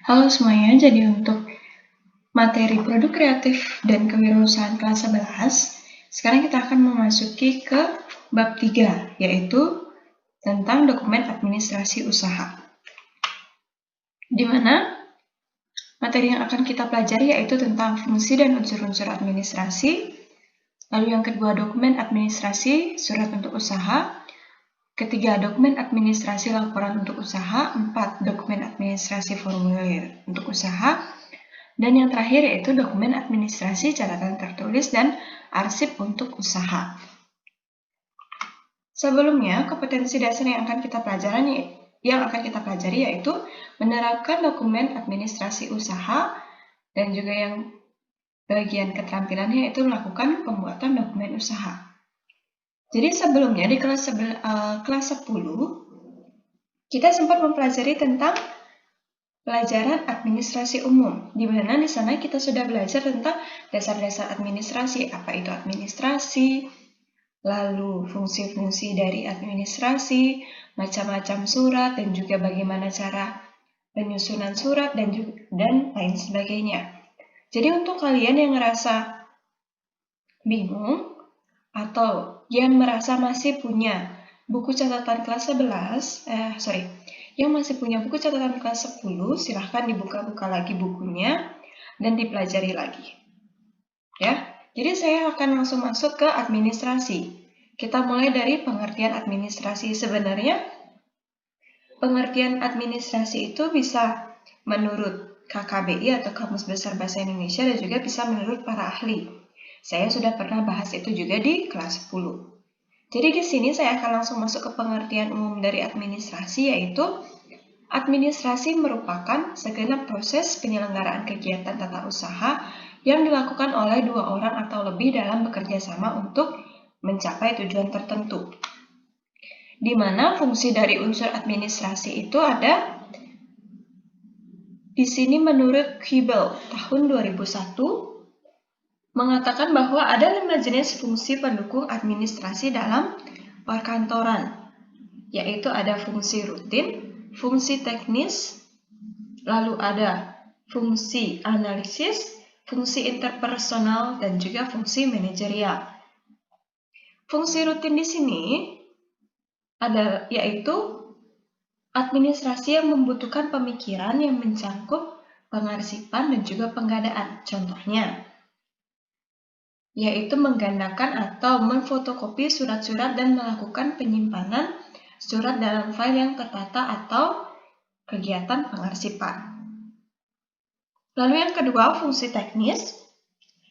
Halo semuanya, jadi untuk materi produk kreatif dan kewirausahaan kelas 11, sekarang kita akan memasuki ke bab 3, yaitu tentang dokumen administrasi usaha. Di mana materi yang akan kita pelajari yaitu tentang fungsi dan unsur-unsur administrasi, lalu yang kedua dokumen administrasi surat untuk usaha, ketiga dokumen administrasi laporan untuk usaha, 4 dokumen administrasi formulir untuk usaha, dan yang terakhir yaitu dokumen administrasi catatan tertulis dan arsip untuk usaha. Sebelumnya, kompetensi dasar yang akan kita pelajari yaitu menerapkan dokumen administrasi usaha dan juga yang bagian keterampilannya yaitu melakukan pembuatan dokumen usaha. Jadi sebelumnya di kelas 10 kita sempat mempelajari tentang pelajaran administrasi umum, di mana di sana kita sudah belajar tentang dasar-dasar administrasi, apa itu administrasi, lalu fungsi-fungsi dari administrasi, macam-macam surat, dan juga bagaimana cara penyusunan surat, dan lain sebagainya. Jadi untuk kalian yang ngerasa bingung, atau yang merasa masih punya buku catatan kelas 11, yang masih punya buku catatan kelas 10, silahkan dibuka-buka lagi bukunya dan dipelajari lagi. Ya, jadi saya akan langsung masuk ke administrasi. Kita mulai dari pengertian administrasi. Sebenarnya, pengertian administrasi itu bisa menurut KKBI atau Kamus Besar Bahasa Indonesia dan juga bisa menurut para ahli. Saya sudah pernah bahas itu juga di kelas 10. Jadi di sini saya akan langsung masuk ke pengertian umum dari administrasi, yaitu administrasi merupakan segenap proses penyelenggaraan kegiatan tata usaha yang dilakukan oleh dua orang atau lebih dalam bekerja sama untuk mencapai tujuan tertentu. Di mana fungsi dari unsur administrasi itu ada di sini menurut Hibel tahun 2001 mengatakan bahwa ada 5 jenis fungsi pendukung administrasi dalam perkantoran, yaitu ada fungsi rutin, fungsi teknis, lalu ada fungsi analisis, fungsi interpersonal, dan juga fungsi manajerial. Fungsi rutin di sini ada yaitu administrasi yang membutuhkan pemikiran yang mencakup pengarsipan dan juga penggadaan. Contohnya, yaitu menggandakan atau memfotokopi surat-surat dan melakukan penyimpanan surat dalam file yang tertata atau kegiatan pengarsipan. Lalu yang kedua, fungsi teknis,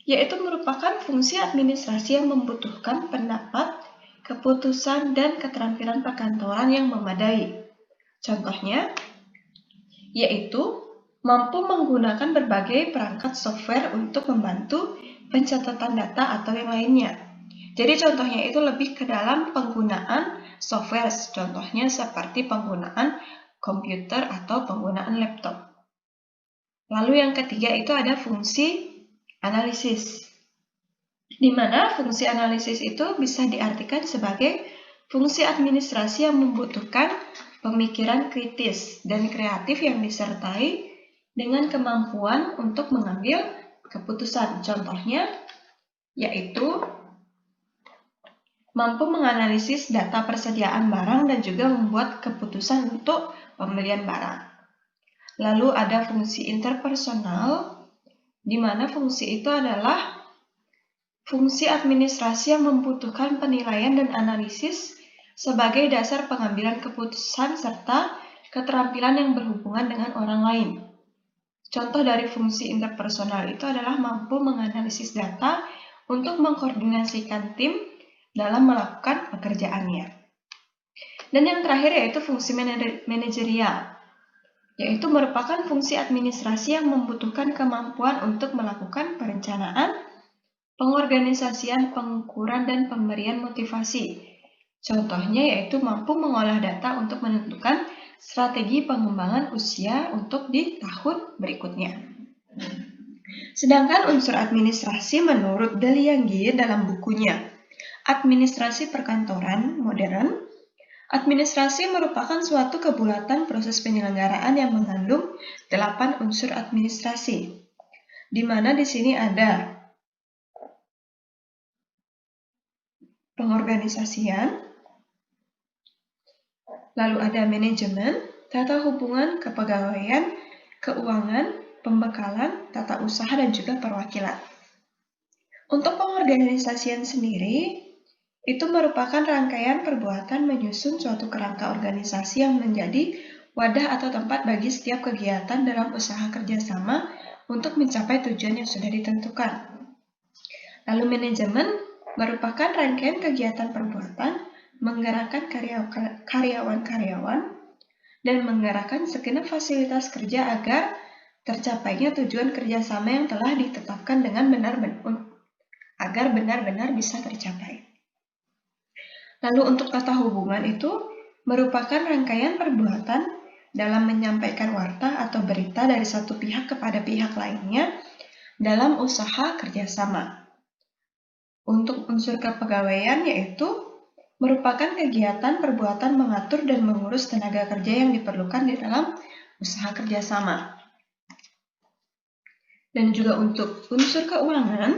yaitu merupakan fungsi administrasi yang membutuhkan pendapat, keputusan, dan keterampilan perkantoran yang memadai. Contohnya, yaitu mampu menggunakan berbagai perangkat software untuk membantu pencatatan data atau yang lainnya. Jadi contohnya itu lebih ke dalam penggunaan software, contohnya seperti penggunaan komputer atau penggunaan laptop. Lalu yang ketiga itu ada fungsi analisis, di mana fungsi analisis itu bisa diartikan sebagai fungsi administrasi yang membutuhkan pemikiran kritis dan kreatif yang disertai dengan kemampuan untuk mengambil keputusan. Contohnya yaitu mampu menganalisis data persediaan barang dan juga membuat keputusan untuk pembelian barang. Lalu ada fungsi interpersonal, di mana fungsi itu adalah fungsi administrasi yang membutuhkan penilaian dan analisis sebagai dasar pengambilan keputusan serta keterampilan yang berhubungan dengan orang lain. Contoh dari fungsi interpersonal itu adalah mampu menganalisis data untuk mengkoordinasikan tim dalam melakukan pekerjaannya. Dan yang terakhir yaitu fungsi manajerial, yaitu merupakan fungsi administrasi yang membutuhkan kemampuan untuk melakukan perencanaan, pengorganisasian, pengukuran, dan pemberian motivasi. Contohnya yaitu mampu mengolah data untuk menentukan strategi pengembangan usia untuk di tahun berikutnya. Sedangkan unsur administrasi menurut Dalianggi dalam bukunya Administrasi Perkantoran Modern Administrasi merupakan suatu kebulatan proses penyelenggaraan yang mengandung 8 unsur administrasi, di mana di sini ada pengorganisasian, lalu ada manajemen, tata hubungan, kepegawaian, keuangan, pembekalan, tata usaha, dan juga perwakilan. Untuk pengorganisasian sendiri, itu merupakan rangkaian perbuatan menyusun suatu kerangka organisasi yang menjadi wadah atau tempat bagi setiap kegiatan dalam usaha kerjasama untuk mencapai tujuan yang sudah ditentukan. Lalu manajemen merupakan rangkaian kegiatan perbuatan menggerakkan karyawan-karyawan dan menggerakkan segenap fasilitas kerja agar tercapainya tujuan kerjasama yang telah ditetapkan dengan agar benar-benar bisa tercapai. Lalu untuk tata hubungan itu merupakan rangkaian perbuatan dalam menyampaikan warta atau berita dari satu pihak kepada pihak lainnya dalam usaha kerjasama. Untuk unsur kepegawaian yaitu merupakan kegiatan perbuatan mengatur dan mengurus tenaga kerja yang diperlukan di dalam usaha kerjasama. Dan juga untuk unsur keuangan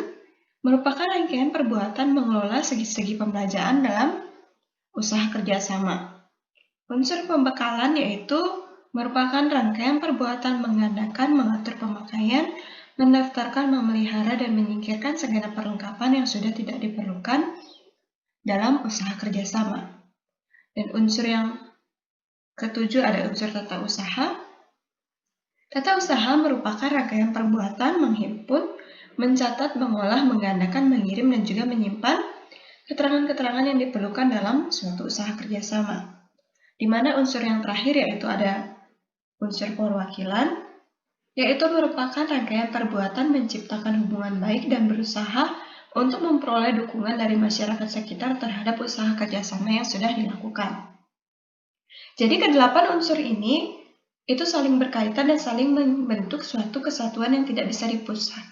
merupakan rangkaian perbuatan mengelola segi-segi pembelanjaan dalam usaha kerjasama. Unsur pembekalan yaitu merupakan rangkaian perbuatan mengadakan, mengatur pemakaian, mendaftarkan, memelihara, dan menyingkirkan segenap perlengkapan yang sudah tidak diperlukan dalam usaha kerjasama. Dan unsur yang ketujuh ada unsur tata usaha. Tata usaha merupakan rangkaian perbuatan menghimpun, mencatat, mengolah, menggandakan, mengirim, dan juga menyimpan keterangan-keterangan yang diperlukan dalam suatu usaha kerjasama. Di mana unsur yang terakhir yaitu ada unsur perwakilan, yaitu merupakan rangkaian perbuatan menciptakan hubungan baik dan berusaha untuk memperoleh dukungan dari masyarakat sekitar terhadap usaha kerjasama yang sudah dilakukan. Jadi kedelapan unsur ini itu saling berkaitan dan saling membentuk suatu kesatuan yang tidak bisa dipusat.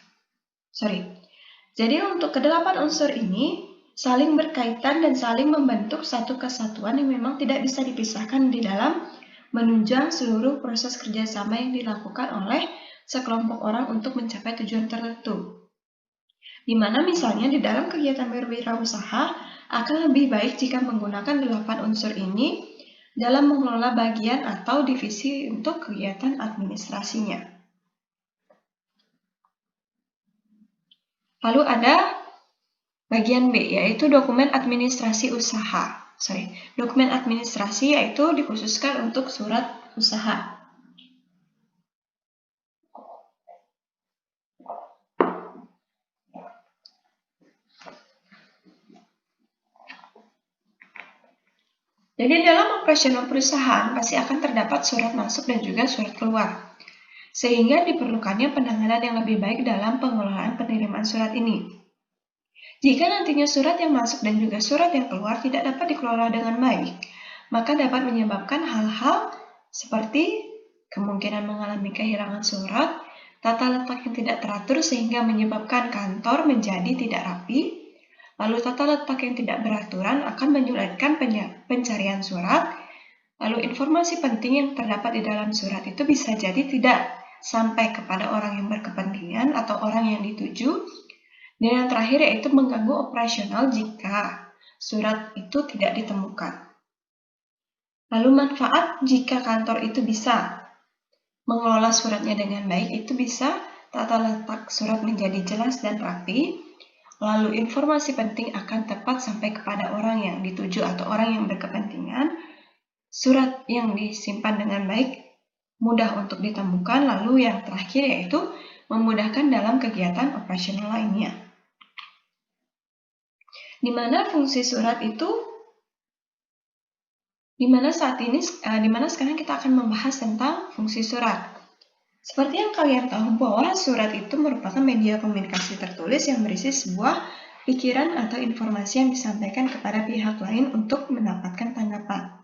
Jadi untuk kedelapan unsur ini saling berkaitan dan saling membentuk satu kesatuan yang memang tidak bisa dipisahkan di dalam menunjang seluruh proses kerjasama yang dilakukan oleh sekelompok orang untuk mencapai tujuan tertentu. Di mana misalnya di dalam kegiatan berwirausaha akan lebih baik jika menggunakan 8 unsur ini dalam mengelola bagian atau divisi untuk kegiatan administrasinya. Lalu ada bagian B, yaitu dokumen administrasi usaha. Dokumen administrasi yaitu dikhususkan untuk surat usaha. Jadi dalam operasional perusahaan pasti akan terdapat surat masuk dan juga surat keluar. Sehingga diperlukannya penanganan yang lebih baik dalam pengelolaan penerimaan surat ini. Jika nantinya surat yang masuk dan juga surat yang keluar tidak dapat dikelola dengan baik, maka dapat menyebabkan hal-hal seperti kemungkinan mengalami kehilangan surat, tata letak yang tidak teratur sehingga menyebabkan kantor menjadi tidak rapi, lalu tata letak yang tidak beraturan akan menyulitkan pencarian surat, lalu informasi penting yang terdapat di dalam surat itu bisa jadi tidak sampai kepada orang yang berkepentingan atau orang yang dituju. Dan yang terakhir yaitu mengganggu operasional jika surat itu tidak ditemukan. Lalu manfaat jika kantor itu bisa mengelola suratnya dengan baik, itu bisa tata letak surat menjadi jelas dan rapi, lalu informasi penting akan tepat sampai kepada orang yang dituju atau orang yang berkepentingan, surat yang disimpan dengan baik mudah untuk ditemukan, lalu yang terakhir yaitu memudahkan dalam kegiatan operasional lainnya. Di mana fungsi surat itu, di mana sekarang kita akan membahas tentang fungsi surat. Seperti yang kalian tahu bahwa surat itu merupakan media komunikasi tertulis yang berisi sebuah pikiran atau informasi yang disampaikan kepada pihak lain untuk mendapatkan tanggapan.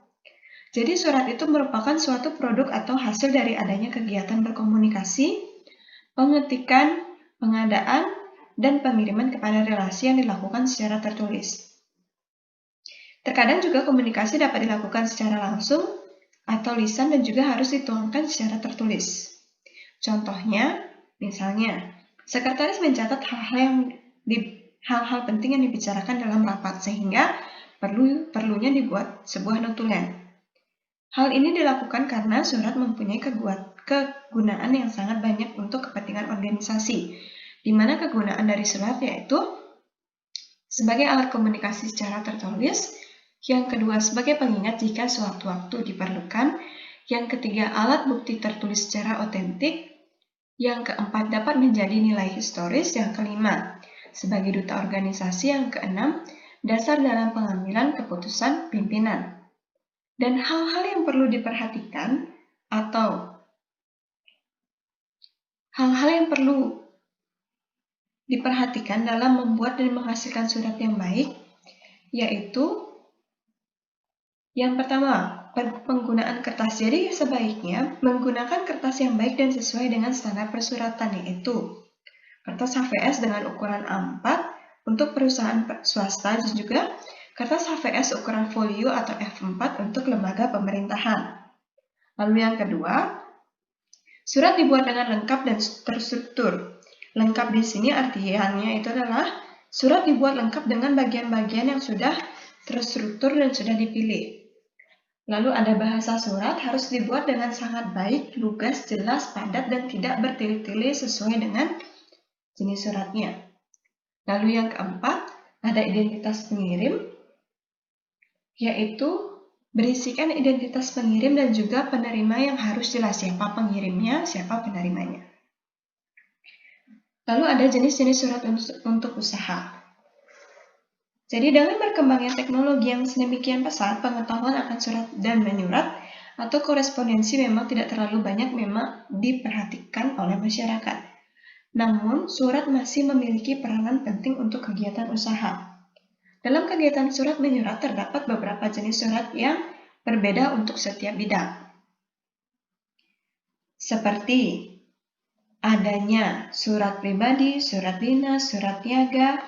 Jadi surat itu merupakan suatu produk atau hasil dari adanya kegiatan berkomunikasi, pengetikan, pengadaan, dan pengiriman kepada relasi yang dilakukan secara tertulis. Terkadang juga komunikasi dapat dilakukan secara langsung atau lisan dan juga harus dituangkan secara tertulis. Contohnya, misalnya, sekretaris mencatat hal-hal penting yang dibicarakan dalam rapat sehingga perlunya dibuat sebuah notulen. Hal ini dilakukan karena surat mempunyai kegunaan yang sangat banyak untuk kepentingan organisasi, di mana kegunaan dari surat yaitu sebagai alat komunikasi secara tertulis, yang kedua sebagai pengingat jika sewaktu-waktu diperlukan, yang ketiga alat bukti tertulis secara otentik, yang keempat dapat menjadi nilai historis, yang kelima sebagai duta organisasi, yang keenam dasar dalam pengambilan keputusan pimpinan. Dan hal-hal yang perlu diperhatikan atau hal-hal yang perlu diperhatikan dalam membuat dan menghasilkan surat yang baik, yaitu yang pertama, penggunaan kertas. Jadi sebaiknya menggunakan kertas yang baik dan sesuai dengan standar persuratan, yaitu kertas HVS dengan ukuran A4 untuk perusahaan swasta dan juga kertas HVS ukuran folio atau F4 untuk lembaga pemerintahan. Lalu yang kedua, surat dibuat dengan lengkap dan terstruktur. Lengkap di sini artiannya itu adalah surat dibuat lengkap dengan bagian-bagian yang sudah terstruktur dan sudah dipilih. Lalu ada bahasa surat harus dibuat dengan sangat baik, lugas, jelas, padat, dan tidak bertele-tele sesuai dengan jenis suratnya. Lalu yang keempat, ada identitas pengirim, yaitu berisikan identitas pengirim dan juga penerima yang harus jelas siapa pengirimnya, siapa penerimanya. Lalu ada jenis-jenis surat untuk usaha. Jadi dengan berkembangnya teknologi yang sedemikian pesat, pengetahuan akan surat dan menyurat atau korespondensi memang tidak terlalu banyak memang diperhatikan oleh masyarakat. Namun, surat masih memiliki peranan penting untuk kegiatan usaha. Dalam kegiatan surat menyurat terdapat beberapa jenis surat yang berbeda untuk setiap bidang. Seperti adanya surat pribadi, surat dinas, surat niaga,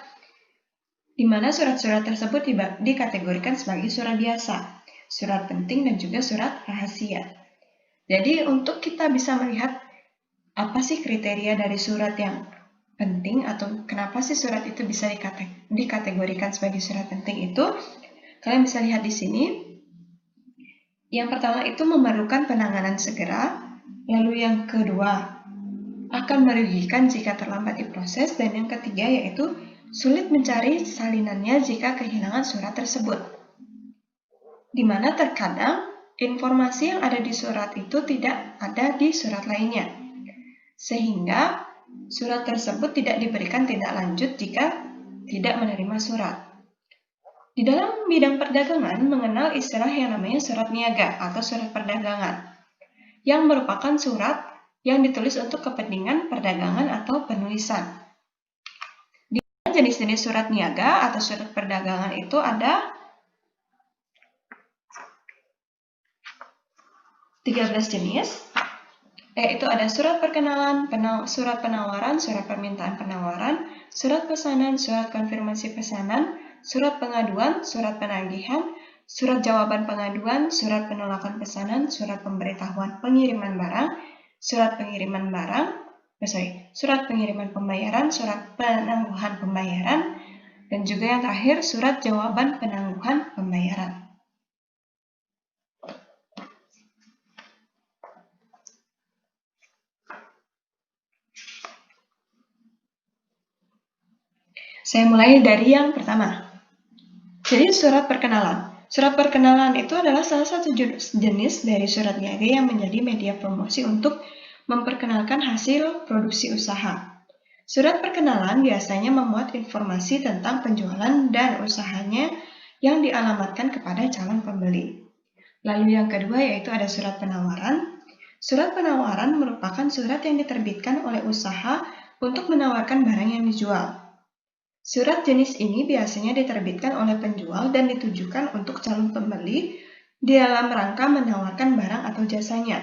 di mana surat-surat tersebut dikategorikan sebagai surat biasa, surat penting, dan juga surat rahasia. Jadi untuk kita bisa melihat apa sih kriteria dari surat yang penting atau kenapa sih surat itu bisa dikategorikan sebagai surat penting itu, kalian bisa lihat di sini. Yang pertama itu memerlukan penanganan segera, lalu yang kedua akan merugikan jika terlambat diproses, dan yang ketiga yaitu sulit mencari salinannya jika kehilangan surat tersebut. Di mana terkadang informasi yang ada di surat itu tidak ada di surat lainnya, sehingga surat tersebut tidak diberikan tindak lanjut jika tidak menerima surat. Di dalam bidang perdagangan mengenal istilah yang namanya surat niaga atau surat perdagangan, yang merupakan surat yang ditulis untuk kepentingan perdagangan atau penulisan. Jenis-jenis surat niaga atau surat perdagangan itu ada 13 jenis, yaitu ada surat perkenalan, surat penawaran, surat permintaan penawaran, surat pesanan, surat konfirmasi pesanan, surat pengaduan, surat penagihan, surat jawaban pengaduan, surat penolakan pesanan, surat pemberitahuan pengiriman barang, surat pengiriman surat pengiriman pembayaran, surat penangguhan pembayaran, dan juga yang terakhir surat jawaban penangguhan pembayaran. Saya mulai dari yang pertama. Jadi surat perkenalan. Surat perkenalan itu adalah salah satu jenis dari surat niaga yang menjadi media promosi untuk memperkenalkan hasil produksi usaha. Surat perkenalan biasanya memuat informasi tentang penjualan dan usahanya yang dialamatkan kepada calon pembeli. Lalu yang kedua yaitu ada surat penawaran. Surat penawaran merupakan surat yang diterbitkan oleh usaha untuk menawarkan barang yang dijual. Surat jenis ini biasanya diterbitkan oleh penjual dan ditujukan untuk calon pembeli di dalam rangka menawarkan barang atau jasanya.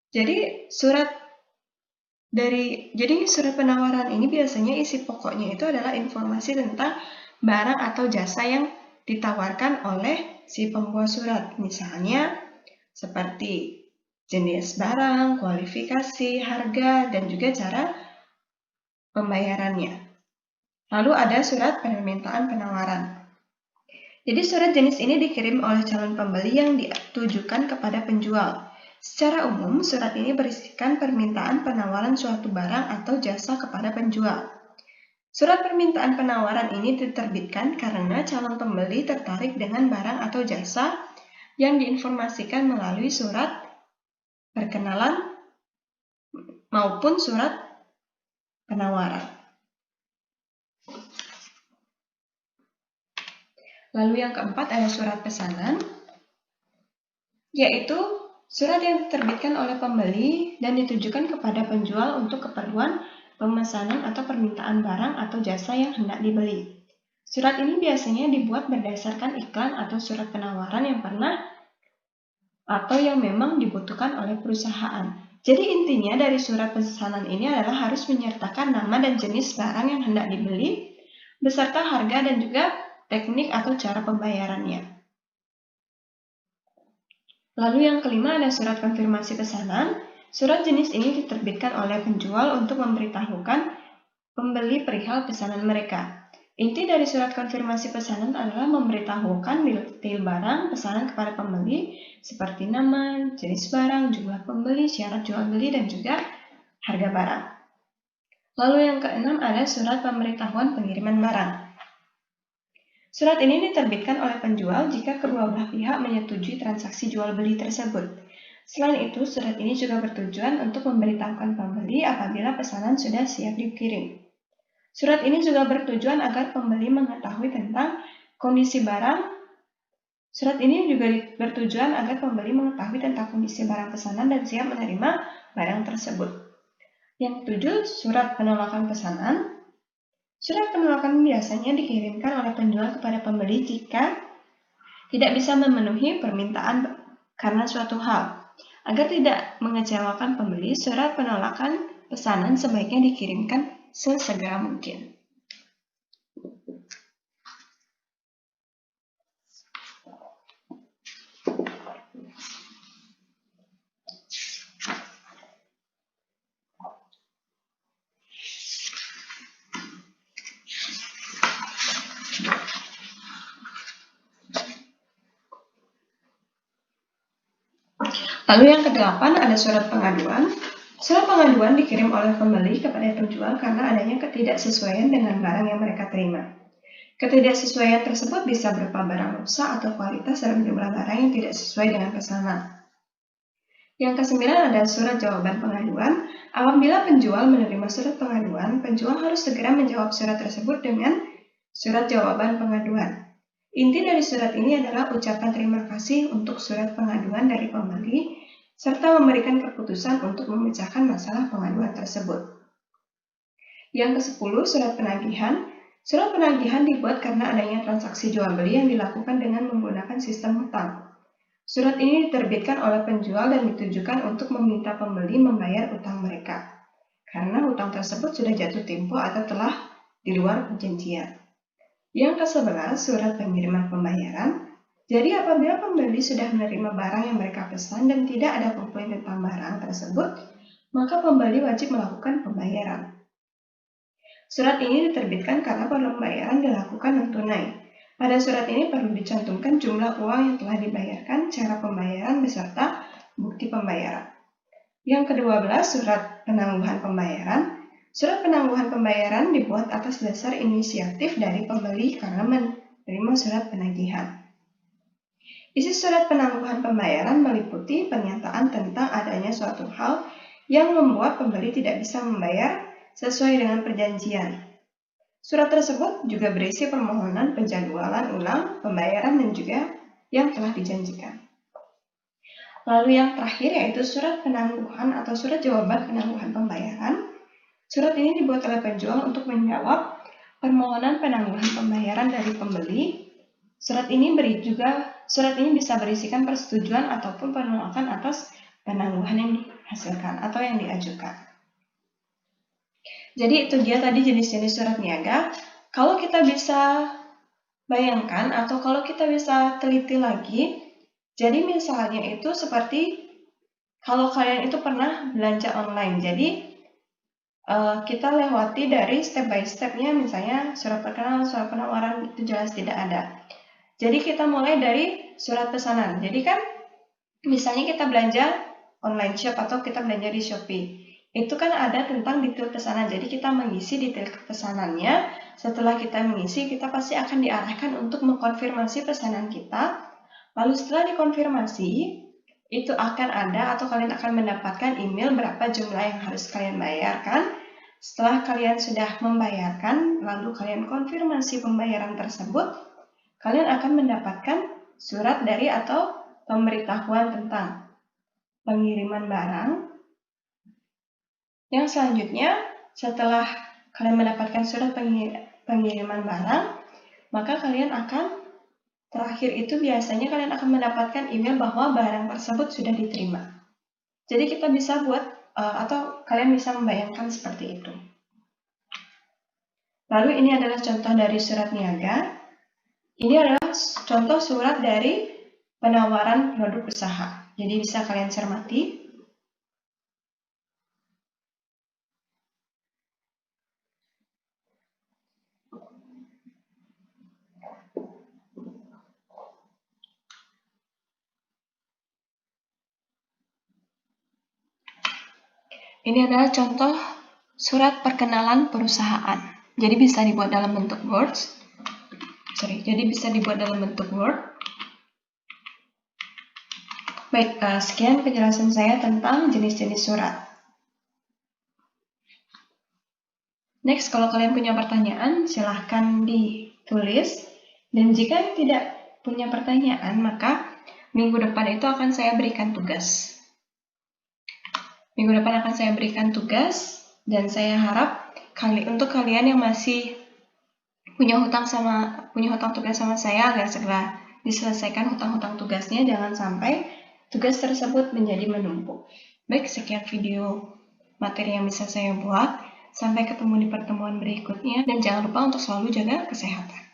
Jadi surat penawaran ini biasanya isi pokoknya itu adalah informasi tentang barang atau jasa yang ditawarkan oleh si pembuat surat. Misalnya seperti jenis barang, kualifikasi, harga, dan juga cara pembayarannya. Lalu ada surat permintaan penawaran. Jadi surat jenis ini dikirim oleh calon pembeli yang ditujukan kepada penjual. Secara umum, surat ini berisikan permintaan penawaran suatu barang atau jasa kepada penjual. Surat permintaan penawaran ini diterbitkan karena calon pembeli tertarik dengan barang atau jasa yang diinformasikan melalui surat perkenalan maupun surat penawaran. Lalu yang keempat ada surat pesanan, yaitu surat yang diterbitkan oleh pembeli dan ditujukan kepada penjual untuk keperluan pemesanan atau permintaan barang atau jasa yang hendak dibeli. Surat ini biasanya dibuat berdasarkan iklan atau surat penawaran yang pernah atau yang memang dibutuhkan oleh perusahaan. Jadi intinya dari surat pesanan ini adalah harus menyertakan nama dan jenis barang yang hendak dibeli, beserta harga dan juga teknik atau cara pembayarannya. Lalu yang kelima ada surat konfirmasi pesanan. Surat jenis ini diterbitkan oleh penjual untuk memberitahukan pembeli perihal pesanan mereka. Inti dari surat konfirmasi pesanan adalah memberitahukan detail barang pesanan kepada pembeli seperti nama, jenis barang, jumlah pembeli, syarat jual beli, dan juga harga barang. Lalu yang keenam ada surat pemberitahuan pengiriman barang. Surat ini diterbitkan oleh penjual jika kedua belah pihak menyetujui transaksi jual beli tersebut. Selain itu, surat ini juga bertujuan untuk memberitahukan pembeli apabila pesanan sudah siap dikirim. Surat ini juga bertujuan agar pembeli mengetahui tentang kondisi barang. Surat ini juga bertujuan agar pembeli mengetahui tentang kondisi barang pesanan dan siap menerima barang tersebut. Yang ketujuh, surat penolakan pesanan. Surat penolakan biasanya dikirimkan oleh penjual kepada pembeli jika tidak bisa memenuhi permintaan karena suatu hal. Agar tidak mengecewakan pembeli, surat penolakan pesanan sebaiknya dikirimkan sesegera mungkin. Lalu yang kedelapan ada surat pengaduan. Surat pengaduan dikirim oleh pembeli kepada penjual karena adanya ketidaksesuaian dengan barang yang mereka terima. Ketidaksesuaian tersebut bisa berupa barang rusak atau kualitas dalam jumlah barang yang tidak sesuai dengan pesanan. Yang kesembilan ada surat jawaban pengaduan. Apabila penjual menerima surat pengaduan, penjual harus segera menjawab surat tersebut dengan surat jawaban pengaduan. Inti dari surat ini adalah ucapan terima kasih untuk surat pengaduan dari pembeli, serta memberikan keputusan untuk memecahkan masalah pengaduan tersebut. Yang ke-10, surat penagihan. Surat penagihan dibuat karena adanya transaksi jual beli yang dilakukan dengan menggunakan sistem hutang. Surat ini diterbitkan oleh penjual dan ditujukan untuk meminta pembeli membayar utang mereka, karena utang tersebut sudah jatuh tempo atau telah di luar perjanjian. Yang ke-11, surat pengiriman pembayaran. Jadi apabila pembeli sudah menerima barang yang mereka pesan dan tidak ada komplain tentang barang tersebut, maka pembeli wajib melakukan pembayaran. Surat ini diterbitkan karena pembayaran dilakukan non-tunai. Pada surat ini perlu dicantumkan jumlah uang yang telah dibayarkan, cara pembayaran, beserta bukti pembayaran. Yang ke-12, surat penangguhan pembayaran. Surat penangguhan pembayaran dibuat atas dasar inisiatif dari pembeli karena menerima surat penagihan. Isi surat penangguhan pembayaran meliputi pernyataan tentang adanya suatu hal yang membuat pembeli tidak bisa membayar sesuai dengan perjanjian. Surat tersebut juga berisi permohonan penjadwalan ulang pembayaran dan juga yang telah dijanjikan. Lalu yang terakhir yaitu surat penangguhan atau surat jawaban penangguhan pembayaran. Surat ini dibuat oleh penjual untuk menjawab permohonan penangguhan pembayaran dari pembeli. Surat ini bisa berisikan persetujuan ataupun penolakan atas penangguhan yang dihasilkan atau yang diajukan. Jadi itu dia tadi jenis-jenis surat niaga. Kalau kita bisa bayangkan atau kalau kita bisa teliti lagi, jadi misalnya itu seperti kalau kalian itu pernah belanja online, jadi kita lewati dari step by step-nya, misalnya surat perkenalan, surat penawaran itu jelas tidak ada. Jadi kita mulai dari surat pesanan. Jadi kan misalnya kita belanja online shop atau kita belanja di Shopee. Itu kan ada tentang detail pesanan. Jadi kita mengisi detail pesanannya. Setelah kita mengisi, kita pasti akan diarahkan untuk mengkonfirmasi pesanan kita. Lalu setelah dikonfirmasi, itu akan ada atau kalian akan mendapatkan email berapa jumlah yang harus kalian bayarkan. Setelah kalian sudah membayarkan, lalu kalian konfirmasi pembayaran tersebut, kalian akan mendapatkan surat dari atau pemberitahuan tentang pengiriman barang. Yang selanjutnya, setelah kalian mendapatkan surat pengiriman barang, maka kalian akan, terakhir itu biasanya kalian akan mendapatkan email bahwa barang tersebut sudah diterima. Jadi kita bisa buat, atau kalian bisa membayangkan seperti itu. Lalu ini adalah contoh dari surat niaga. Ini adalah contoh surat dari penawaran produk usaha. Jadi bisa kalian cermati. Ini adalah contoh surat perkenalan perusahaan. Jadi bisa dibuat dalam bentuk Word. Jadi bisa dibuat dalam bentuk Word. Baik, sekian penjelasan saya tentang jenis-jenis surat. Next, kalau kalian punya pertanyaan, silahkan ditulis. Dan jika tidak punya pertanyaan, maka minggu depan itu akan saya berikan tugas. Minggu depan akan saya berikan tugas, dan saya harap untuk kalian yang masih punya hutang tugas sama saya, agar segera diselesaikan hutang-hutang tugasnya, jangan sampai tugas tersebut menjadi menumpuk. Baik, sekian video materi yang bisa saya buat. Sampai ketemu di pertemuan berikutnya, dan jangan lupa untuk selalu jaga kesehatan.